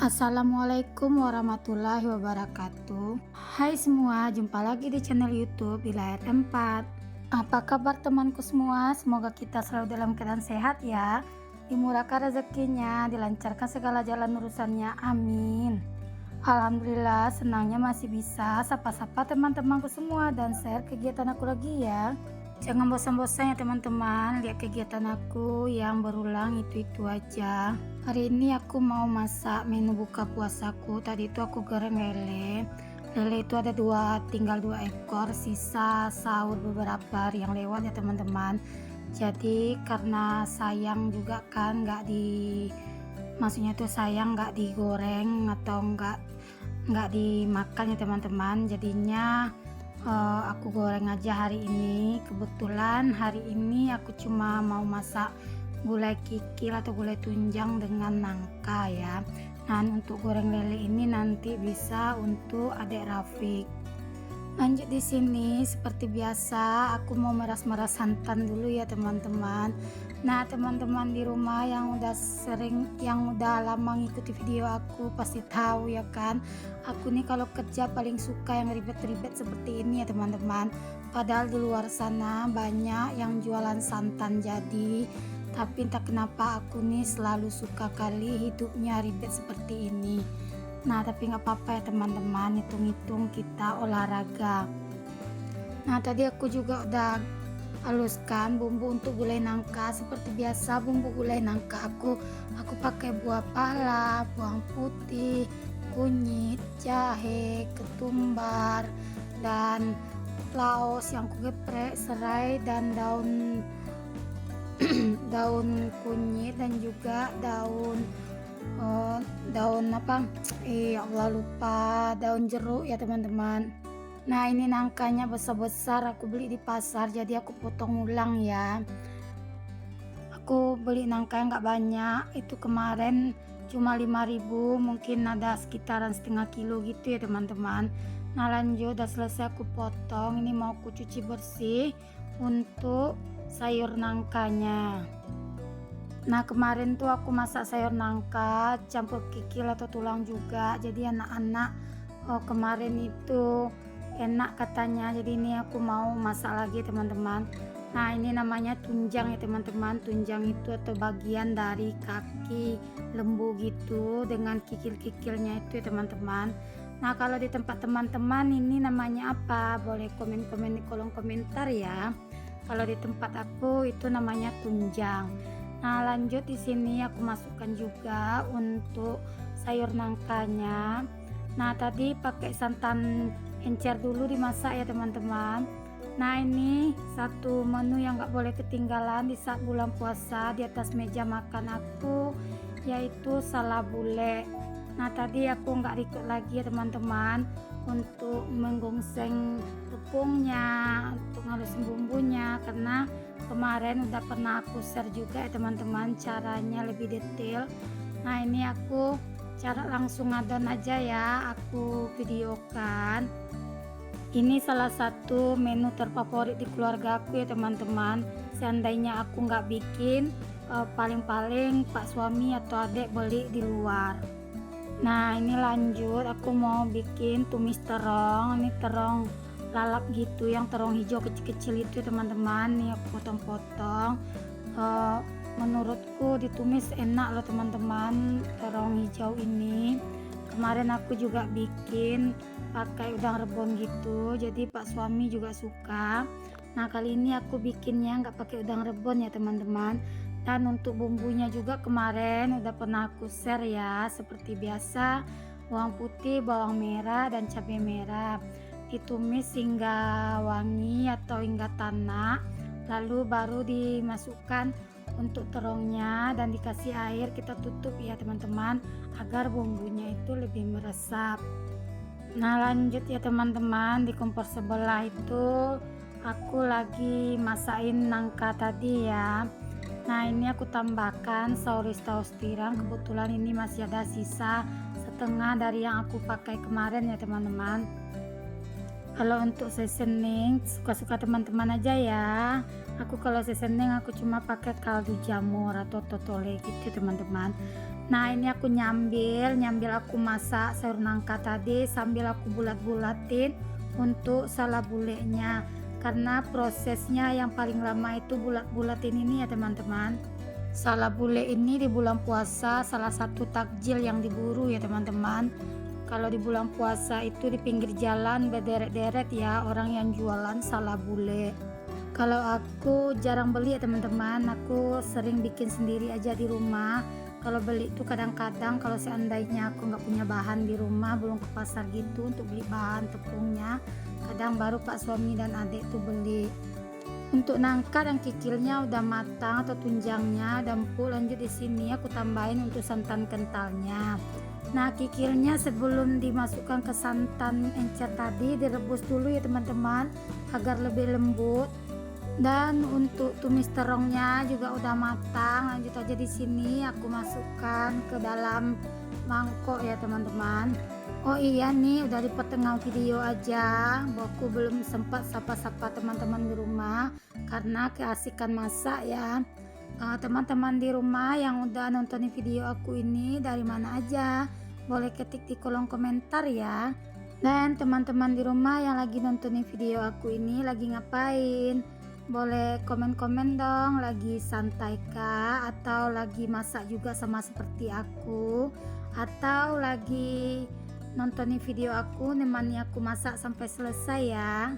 Assalamualaikum warahmatullahi wabarakatuh. Hai semua, jumpa lagi di channel YouTube di layar 4. Apa kabar temanku semua? Semoga kita selalu dalam keadaan sehat ya. Dimurahkan rezekinya, dilancarkan segala jalan urusannya. Amin. Alhamdulillah, senangnya masih bisa sapa-sapa teman-temanku semua dan share kegiatan aku lagi ya. Jangan bosan-bosan ya teman-teman, lihat kegiatan aku yang berulang itu-itu aja. Hari ini aku mau masak menu buka puasaku. Tadi itu aku goreng lele. Lele itu ada tinggal dua ekor, sisa sahur beberapa hari yang lewat ya teman-teman. Jadi karena sayang juga kan maksudnya itu sayang nggak digoreng atau nggak dimakan ya teman-teman. Jadinya aku goreng aja hari ini. Kebetulan hari ini aku cuma mau masak gulai kikil atau gulai tunjang dengan nangka ya. Nah, untuk goreng lele ini nanti bisa untuk adik Rafiq. Lanjut di sini seperti biasa aku mau meras-meras santan dulu ya teman-teman. Nah, teman-teman di rumah yang udah lama ngikuti video aku pasti tahu ya kan. Aku nih kalau kerja paling suka yang ribet-ribet seperti ini ya teman-teman. Padahal di luar sana banyak yang jualan santan tapi entah kenapa aku nih selalu suka kali hidupnya ribet seperti ini. Nah, tapi nggak apa-apa ya teman-teman, hitung-hitung kita olahraga. Nah, tadi aku juga udah haluskan bumbu untuk gulai nangka. Seperti biasa bumbu gulai nangka aku pakai buah pala, bawang putih, kunyit, jahe, ketumbar, dan laos yang kugeprek, serai, dan daun kunyit, dan juga daun apa, ya Allah lupa, daun jeruk ya teman-teman. Nah, ini nangkanya besar-besar aku beli di pasar, jadi aku potong ulang ya. Aku beli nangka yang nggak banyak, itu kemarin cuma 5.000, mungkin ada sekitaran setengah kilo gitu ya teman-teman. Nah, lanjut, udah selesai aku potong. Ini mau aku cuci bersih untuk sayur nangkanya. Nah, kemarin tuh aku masak sayur nangka campur kikil atau tulang juga, jadi anak-anak kemarin itu enak katanya, jadi ini aku mau masak lagi teman-teman. Nah, ini namanya tunjang ya teman-teman. Tunjang itu atau bagian dari kaki lembu gitu dengan kikil-kikilnya itu ya teman-teman. Nah, kalau di tempat teman-teman ini namanya apa? Boleh komen-komen di kolom komentar ya. Kalau di tempat aku itu namanya tunjang. Nah, lanjut di sini aku masukkan juga untuk sayur nangkanya. Nah, tadi pakai santan encer dulu dimasak ya teman-teman. Nah, ini satu menu yang gak boleh ketinggalan di saat bulan puasa di atas meja makan aku, yaitu salabule. Nah, tadi aku nggak record lagi ya teman-teman untuk menggongseng tepungnya, untuk ngalusin bumbunya, karena kemarin udah pernah aku share juga ya teman-teman caranya lebih detail. Nah, ini aku cara langsung ngadon aja ya, aku videokan. Ini salah satu menu terfavorit di keluarga aku ya teman-teman. Seandainya aku nggak bikin, paling-paling pak suami atau adik beli di luar. Nah, ini lanjut aku mau bikin tumis terong. Ini terong lalap gitu, yang terong hijau kecil-kecil itu teman-teman. Nih aku potong-potong. Menurutku ditumis enak loh teman-teman, terong hijau ini. Kemarin aku juga bikin pakai udang rebon gitu, jadi pak suami juga suka. Nah, kali ini aku bikinnya nggak pakai udang rebon ya teman-teman. Dan untuk bumbunya juga kemarin udah pernah aku share ya, seperti biasa bawang putih, bawang merah, dan cabai merah ditumis hingga wangi atau hingga tanak, lalu baru dimasukkan untuk terongnya dan dikasih air. Kita tutup ya teman-teman agar bumbunya itu lebih meresap. Nah, lanjut ya teman-teman, di kompor sebelah itu aku lagi masakin nangka tadi ya. Nah, ini aku tambahkan saus tiram. Kebetulan ini masih ada sisa setengah dari yang aku pakai kemarin ya teman-teman. Kalau untuk seasoning suka-suka teman-teman aja ya. Aku kalau seseneng aku cuma pakai kaldu jamur atau totole gitu teman-teman. Nah ini aku nyambil aku masak sayur nangka tadi sambil aku bulat-bulatin untuk salabulenya, karena prosesnya yang paling lama itu bulat-bulatin ini ya teman-teman. Salabule ini di bulan puasa salah satu takjil yang diburu ya teman-teman. Kalau di bulan puasa itu di pinggir jalan berderet-deret ya orang yang jualan salabule. Kalau aku jarang beli ya teman-teman, aku sering bikin sendiri aja di rumah. Kalau beli itu kadang-kadang kalau seandainya aku nggak punya bahan di rumah, belum ke pasar gitu untuk beli bahan tepungnya, kadang baru pak suami dan adik tuh beli. Untuk nangka dan kikilnya udah matang atau tunjangnya dan empuk, lanjut di sini aku tambahin untuk santan kentalnya. Nah kikilnya sebelum dimasukkan ke santan encer tadi direbus dulu ya teman-teman agar lebih lembut. Dan untuk tumis terongnya juga udah matang, lanjut aja di sini aku masukkan ke dalam mangkok ya teman-teman. Oh iya nih udah di pertengahan video aja, aku belum sempat sapa-sapa teman-teman di rumah karena keasikan masak ya. Teman-teman di rumah yang udah nontonin video aku ini dari mana aja, boleh ketik di kolom komentar ya. Dan teman-teman di rumah yang lagi nontonin video aku ini lagi ngapain? Boleh komen-komen dong, lagi santai kah atau lagi masak juga sama seperti aku, atau lagi nontonin video aku nemani aku masak sampai selesai ya.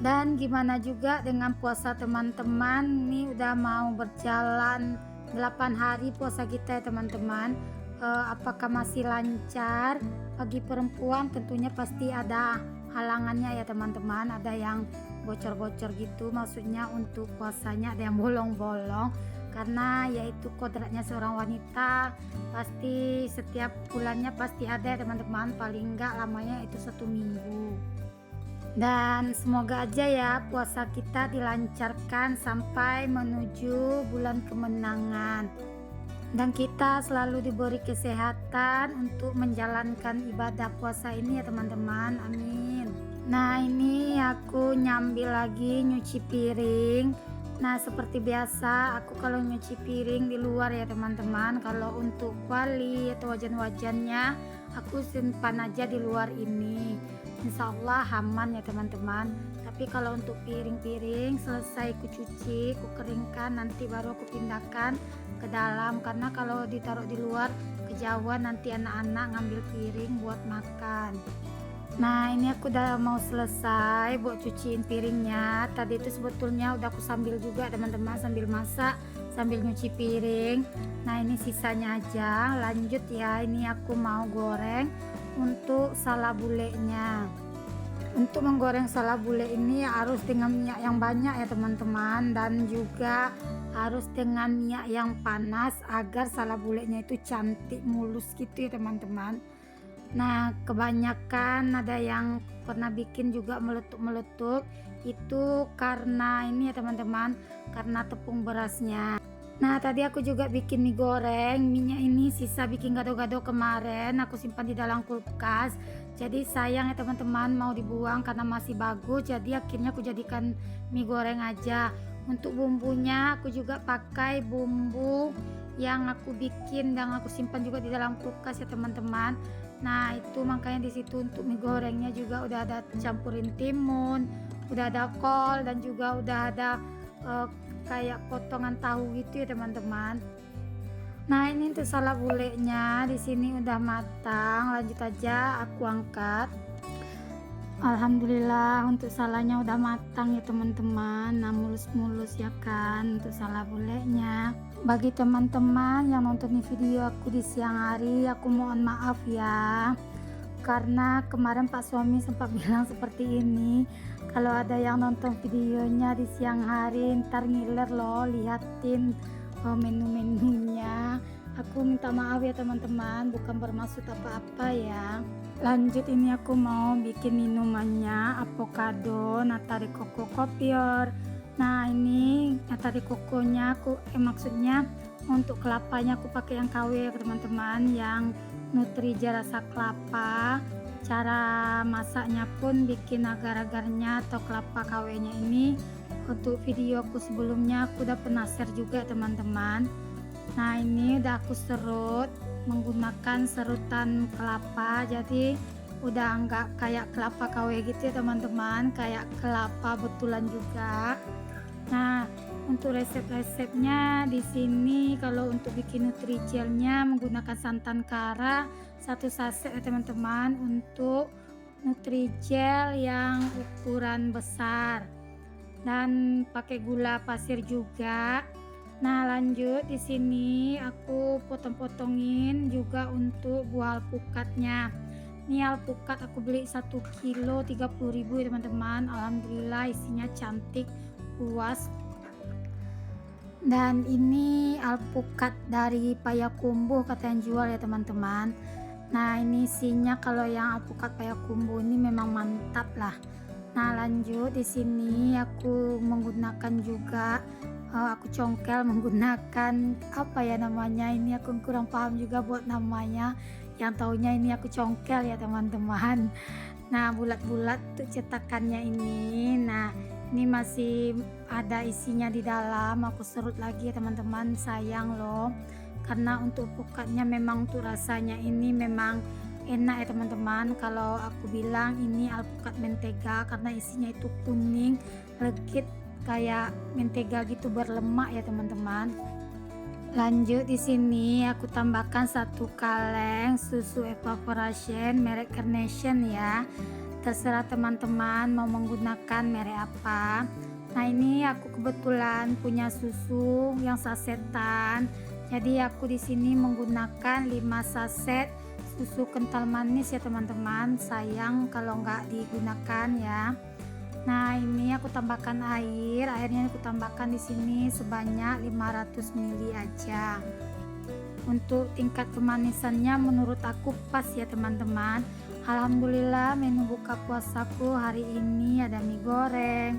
Dan gimana juga dengan puasa teman-teman, ini udah mau berjalan 8 hari puasa kita ya teman-teman. Apakah masih lancar? Bagi perempuan tentunya pasti ada halangannya ya teman-teman, ada yang bocor-bocor gitu, maksudnya untuk puasanya ada yang bolong-bolong, karena yaitu kodratnya seorang wanita, pasti setiap bulannya pasti ada ya teman-teman, paling enggak lamanya itu 1 minggu. Dan semoga aja ya puasa kita dilancarkan sampai menuju bulan kemenangan, dan kita selalu diberi kesehatan untuk menjalankan ibadah puasa ini ya teman-teman, amin. Nah ini aku nyambil lagi nyuci piring. Nah seperti biasa aku kalau nyuci piring di luar ya teman-teman, kalau untuk kuali atau wajan-wajannya aku simpan aja di luar ini, insya Allah aman ya teman-teman. Tapi kalau untuk piring-piring selesai ku cuci, ku keringkan, nanti baru aku pindahkan ke dalam, karena kalau ditaruh di luar kejauhan nanti anak-anak ngambil piring buat makan. Nah ini aku udah mau selesai buat cuciin piringnya. Tadi itu sebetulnya udah aku sambil juga teman-teman, sambil masak sambil nyuci piring. Nah ini sisanya aja, lanjut ya. Ini aku mau goreng untuk salabulenya. Untuk menggoreng salabule ini harus dengan minyak yang banyak ya teman-teman, dan juga harus dengan minyak yang panas agar salabulenya itu cantik mulus gitu ya teman-teman. Nah kebanyakan ada yang pernah bikin juga meletup-meletup, itu karena ini ya teman-teman, karena tepung berasnya. Nah tadi aku juga bikin mie goreng, minyak ini sisa bikin gado-gado kemarin aku simpan di dalam kulkas, jadi sayang ya teman-teman mau dibuang karena masih bagus, jadi akhirnya aku jadikan mie goreng aja. Untuk bumbunya aku juga pakai bumbu yang aku bikin dan aku simpan juga di dalam kulkas ya teman-teman. Nah itu makanya di situ untuk mie gorengnya juga udah ada campurin timun, udah ada kol, dan juga udah ada kayak potongan tahu gitu ya teman-teman. Nah ini untuk salabulenya di sini udah matang, lanjut aja aku angkat. Alhamdulillah untuk salanya udah matang ya teman-teman. Nah mulus-mulus ya kan untuk salabulenya. Bagi teman-teman yang nonton video aku di siang hari, aku mohon maaf ya, karena kemarin Pak suami sempat bilang seperti ini, kalau ada yang nonton videonya di siang hari ntar ngiler loh liatin menu-menunya. Aku minta maaf ya teman-teman, bukan bermaksud apa-apa ya. Lanjut ini aku mau bikin minumannya, avocado nata de coco kopior. Nah ini nata de coconya aku maksudnya untuk kelapanya aku pakai yang KW ya teman-teman, yang Nutrija rasa kelapa. Cara masaknya pun bikin agar-agarnya atau kelapa KW nya ini Untuk videoku sebelumnya aku udah pernah share juga teman-teman. Nah ini udah aku serut menggunakan serutan kelapa, jadi udah enggak kayak kelapa KW gitu ya teman-teman, kayak kelapa betulan juga. Nah untuk resep-resepnya di sini, kalau untuk bikin nutrigelnya menggunakan santan kara 1 saset ya teman-teman, untuk nutrigel yang ukuran besar, dan pakai gula pasir juga. Nah, lanjut di sini aku potong-potongin juga untuk buah alpukatnya. Ini alpukat aku beli 1 kilo 30.000 ya teman-teman. Alhamdulillah isinya cantik, puas. Dan ini alpukat dari Payakumbuh kata yang jual ya teman-teman. Nah, ini isinya kalau yang alpukat Payakumbuh ini memang mantap lah. Nah, lanjut di sini aku menggunakan juga aku congkel menggunakan apa ya namanya, ini aku kurang paham juga buat namanya, yang taunya ini aku congkel ya teman-teman. Nah bulat-bulat tuh cetakannya ini. Nah ini masih ada isinya di dalam, aku serut lagi ya teman-teman, sayang loh, karena untuk pukatnya memang untuk rasanya ini memang enak ya teman-teman. Kalau aku bilang ini alpukat mentega karena isinya itu kuning legit kayak mentega gitu, berlemak ya teman-teman. Lanjut di sini aku tambahkan 1 kaleng susu evaporation merek Carnation ya. Terserah teman-teman mau menggunakan merek apa. Nah ini aku kebetulan punya susu yang sasetan. Jadi aku di sini menggunakan 5 saset susu kental manis ya teman-teman. Sayang kalau nggak digunakan ya. Nah ini aku tambahkan airnya aku tambahkan di sini sebanyak 500 ml aja. Untuk tingkat kemanisannya menurut aku pas ya teman-teman. Alhamdulillah menu buka puasaku hari ini ada mie goreng,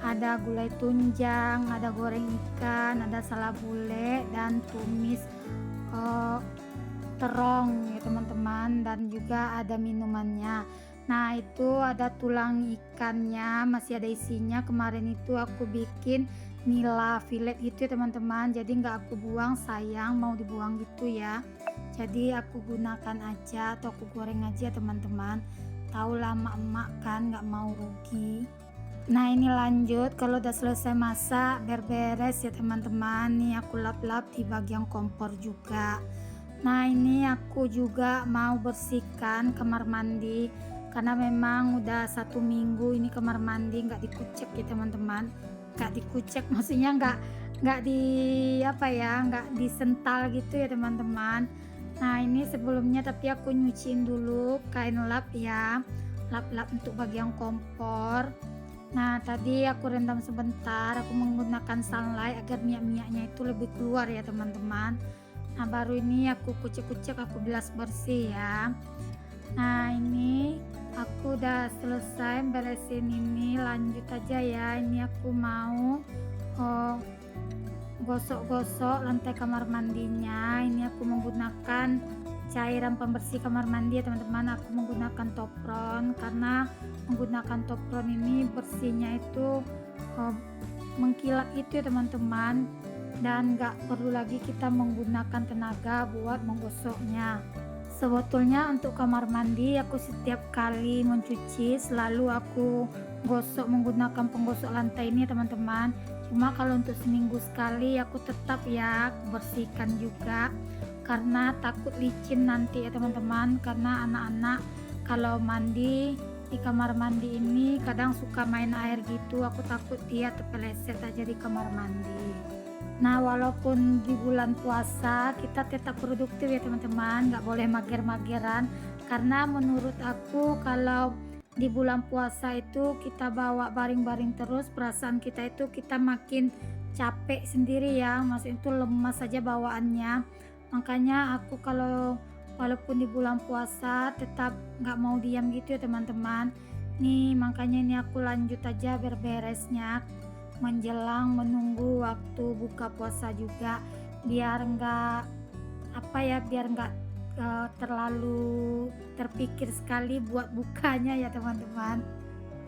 ada gulai tunjang, ada goreng ikan, ada salabule dan tumis terong ya teman-teman, dan juga ada minumannya. Nah itu ada tulang ikannya, masih ada isinya. Kemarin itu aku bikin nila filet itu ya teman-teman, jadi nggak aku buang, sayang mau dibuang gitu ya, jadi aku gunakan aja atau aku goreng aja teman-teman. Tahu lah emak-emak kan nggak mau rugi. Nah ini lanjut, kalau udah selesai masak beres ya teman-teman, nih aku lap-lap di bagian kompor juga. Nah ini aku juga mau bersihkan kamar mandi, karena memang udah 1 minggu ini kamar mandi nggak dikucek ya teman-teman. Nggak dikucek maksudnya nggak di apa ya, nggak disental gitu ya teman-teman. Nah ini sebelumnya tapi aku nyuciin dulu kain lap ya, lap-lap untuk bagian kompor. Nah tadi aku rendam sebentar, aku menggunakan sunlight agar minyak-minyaknya itu lebih keluar ya teman-teman. Nah baru ini aku kucek-kucek, aku bilas bersih ya. Nah ini aku udah selesai beresin ini, lanjut aja ya. Ini aku mau gosok-gosok lantai kamar mandinya. Ini aku menggunakan cairan pembersih kamar mandi ya teman-teman. Aku menggunakan topron, karena menggunakan topron ini bersihnya itu mengkilat itu ya teman-teman, dan gak perlu lagi kita menggunakan tenaga buat menggosoknya. Sebetulnya untuk kamar mandi aku setiap kali mencuci selalu aku gosok menggunakan penggosok lantai ini teman-teman. Cuma kalau untuk seminggu sekali aku tetap ya bersihkan juga, karena takut licin nanti ya teman-teman. Karena anak-anak kalau mandi di kamar mandi ini kadang suka main air gitu, aku takut dia terpeleset aja di kamar mandi. Nah walaupun di bulan puasa kita tetap produktif ya teman-teman, nggak boleh mager-mageran, karena menurut aku kalau di bulan puasa itu kita bawa baring-baring terus, perasaan kita itu kita makin capek sendiri ya, maksudnya itu lemas saja bawaannya. Makanya aku kalau walaupun di bulan puasa tetap nggak mau diam gitu ya teman-teman. Nih makanya ini aku lanjut aja berberesnya menjelang menunggu waktu buka puasa juga, biar enggak apa ya, biar enggak terlalu terpikir sekali buat bukanya ya teman-teman.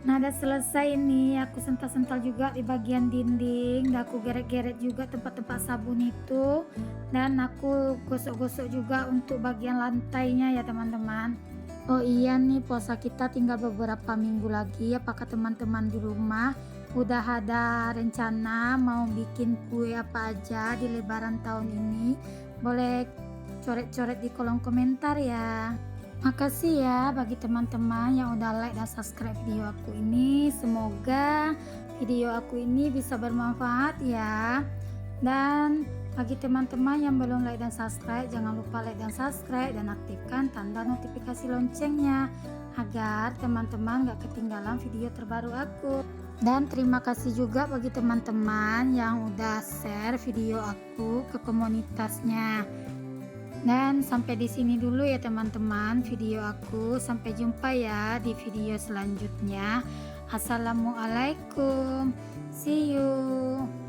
Nah, udah selesai ini, aku sental-sental juga di bagian dinding, dan aku geret-geret juga tempat-tempat sabun itu, dan aku gosok-gosok juga untuk bagian lantainya ya teman-teman. Oh iya nih, puasa kita tinggal beberapa minggu lagi. Apakah teman-teman di rumah udah ada rencana mau bikin kue apa aja di Lebaran tahun ini? Boleh coret-coret di kolom komentar ya. Makasih ya bagi teman-teman yang udah like dan subscribe video aku ini. Semoga video aku ini bisa bermanfaat ya. Dan bagi teman-teman yang belum like dan subscribe, jangan lupa like dan subscribe dan aktifkan tanda notifikasi loncengnya agar teman-teman gak ketinggalan video terbaru aku. Dan terima kasih juga bagi teman-teman yang udah share video aku ke komunitasnya. Dan sampai di sini dulu ya teman-teman video aku. Sampai jumpa ya di video selanjutnya. Assalamualaikum. See you.